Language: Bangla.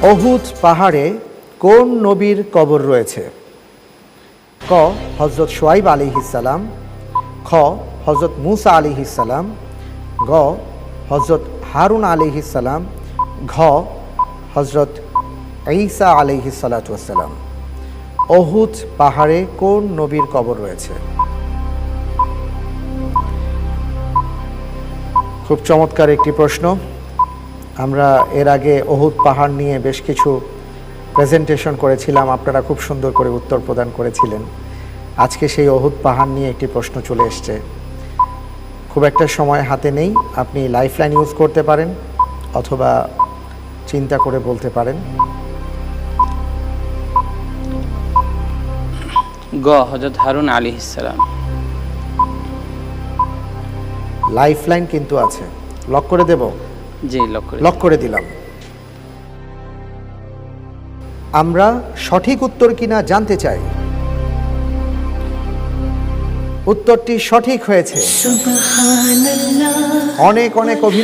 অহুদ পাহাড়ে কোন নবীর কবর রয়েছে? ক হযরত শুআইব আলাইহিস সালাম, খ হযরত মূসা আলাইহিস সালাম, গ হযরত হারুন আলাইহিস সালাম, ঘ হযরত ঈসা আলাইহিস সালাতু ওয়াস সালাম। অহুদ পাহাড়ে কোন নবীর কবর রয়েছে? খুব চমৎকার একটি প্রশ্ন। আমরা এর আগে অহুদ পাহাড় নিয়ে বেশ কিছু প্রেজেন্টেশন করেছিলাম, আপনারা খুব সুন্দর করে উত্তর প্রদান করেছিলেন। আজকে সেই অহুদ পাহাড় নিয়ে একটি প্রশ্ন চলে এসছে। খুব একটা সময় হাতে নেই, আপনি লাইফলাইন ইউজ করতে পারেন অথবা চিন্তা করে বলতে পারেন। গ হযরত হারুন আলাইহিস সালাম। লাইফলাইন কিন্তু আছে, লক করে দেব? জি, লক করে দিলাম। আমরা সঠিক উত্তর কিনা জানতে চাই। উত্তরটি সঠিক হয়েছে। অনেক অনেক অভিনন্দন।